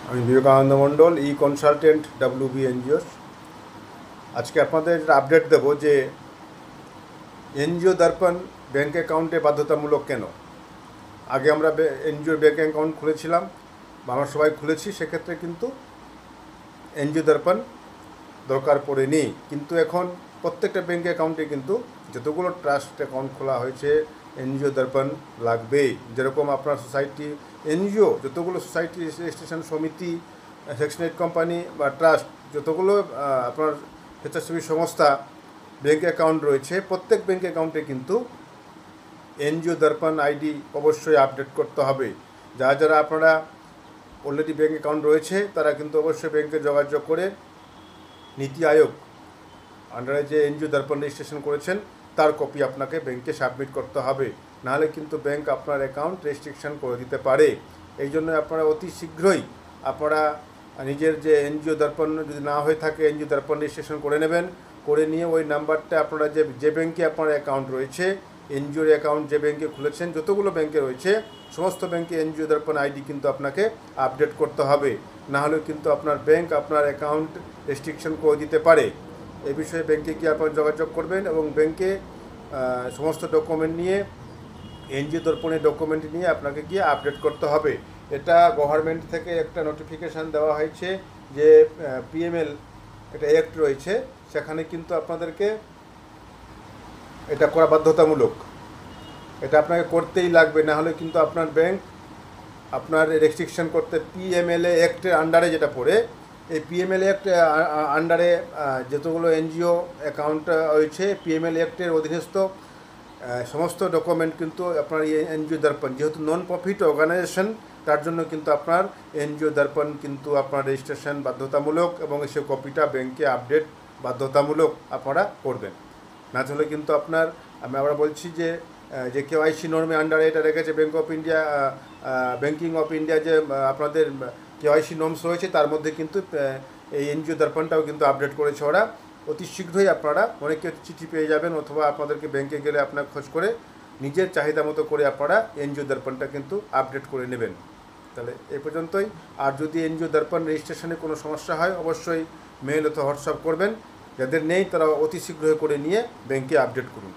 আমি বিবেকানন্দ মণ্ডল, ই consultant, WB NGOs. আজকে আপনাদের আপডেট দেব যে এনজিও দর্পণ ব্যাঙ্ক অ্যাকাউন্টে বাধ্যতামূলক কেন। আগে আমরা এনজিওর ব্যাঙ্ক অ্যাকাউন্ট খুলেছিলাম বা আমরা সবাই খুলেছি, সেক্ষেত্রে কিন্তু এনজিও দর্পণ দরকার পড়েনি। কিন্তু এখন প্রত্যেকটা ব্যাঙ্ক অ্যাকাউন্টে কিন্তু যতগুলো ট্রাস্ট অ্যাকাউন্ট খোলা হয়েছে এনজিও দর্পণ লাগবেই। যেরকম আপনার সোসাইটি, এনজিও যতগুলো সোসাইটি, রেজিস্ট্রেশন সমিতি, সেকশন 8 কোম্পানি বা ট্রাস্ট, যতগুলো আপনার স্বেচ্ছাসেবী সংস্থা ব্যাঙ্ক অ্যাকাউন্ট রয়েছে, প্রত্যেক ব্যাঙ্ক অ্যাকাউন্টে কিন্তু এনজিও দর্পণ আইডি অবশ্যই আপডেট করতে হবে। যারা আপনারা অলরেডি ব্যাঙ্ক অ্যাকাউন্ট রয়েছে তারা কিন্তু অবশ্যই ব্যাঙ্কে যোগাযোগ করে নীতি আয়োগ আন্ডারে যে এনজিও দর্পণ রেজিস্ট্রেশন করেছেন তার কপি আপনাকে ব্যাঙ্কে সাবমিট করতে হবে, নাহলে কিন্তু ব্যাঙ্ক আপনার অ্যাকাউন্ট রেস্ট্রিকশন করে দিতে পারে। এই জন্য আপনারা অতি শীঘ্রই আপনারা নিজের যে এনজিও দর্পণ যদি না হয়ে থাকে এনজিও দর্পণ রেজিস্ট্রেশন করে নেবেন। করে নিয়ে ওই নাম্বারটা আপনারা যে ব্যাঙ্কে আপনার অ্যাকাউন্ট রয়েছে, এনজিওর অ্যাকাউন্ট যে ব্যাঙ্কে খুলেছেন, যতগুলো ব্যাঙ্কে রয়েছে সমস্ত ব্যাঙ্কে এনজিও দর্পণ আইডি কিন্তু আপনাকে আপডেট করতে হবে, নাহলে কিন্তু আপনার ব্যাঙ্ক আপনার অ্যাকাউন্ট রেস্ট্রিকশন করে দিতে পারে। এই বিষয়ে ব্যাঙ্কে গিয়ে আপনারা যোগাযোগ করবেন এবং ব্যাঙ্কে সমস্ত ডকুমেন্ট নিয়ে, এনজিও দর্পণের ডকুমেন্ট নিয়ে আপনাকে গিয়ে আপডেট করতে হবে। এটা গভর্নমেন্ট থেকে একটা নোটিফিকেশান দেওয়া হয়েছে যে PML একটা অ্যাক্ট রয়েছে, সেখানে কিন্তু আপনাদেরকে এটা করা বাধ্যতামূলক। এটা আপনাকে করতেই লাগবে, না হলে কিন্তু আপনার ব্যাংক আপনার রেস্ট্রিকশন করতে PMLA অ্যাক্টের আন্ডারে যেটা পড়ে, এই PMLA অ্যাক্ট আন্ডারে যতগুলো এনজিও অ্যাকাউন্ট রয়েছে PMLA অ্যাক্টের অধীনস্থ সমস্ত ডকুমেন্ট কিন্তু আপনার এনজিও দর্পণ, যেহেতু নন প্রফিট অর্গানাইজেশন, তার জন্য কিন্তু আপনার এনজিও দর্পণ কিন্তু আপনার রেজিস্ট্রেশন বাধ্যতামূলক এবং সে কপিটা ব্যাংকে আপডেট বাধ্যতামূলক আপনারা করবেন। না হলে কিন্তু আপনার, আমি আবার বলছি যে KYC নর্মে আন্ডারে এটা রেখেছে bank of India, banking of India, যে আপনাদের KYC নর্মস রয়েছে তার মধ্যে কিন্তু এই এনজিও দর্পণটাও কিন্তু আপডেট করেছে ওরা। অতি শীঘ্রই আপনারা অনেকে চিঠি পেয়ে যাবেন, অথবা আপনাদেরকে ব্যাংকে গেলে আপনার খোঁজ করে নিজের চাহিদা মতো করে আপনারা এনজিও দর্পণটা কিন্তু আপডেট করে নেবেন। তাহলে এই পর্যন্তই। আর যদি এনজিও দর্পণ রেজিস্ট্রেশনে কোনো সমস্যা হয় অবশ্যই মেল অথবা হোয়াটসঅ্যাপ করবেন। যাদের নেই তারা অতি শীঘ্রই করে নিয়ে ব্যাংকে আপডেট করুন।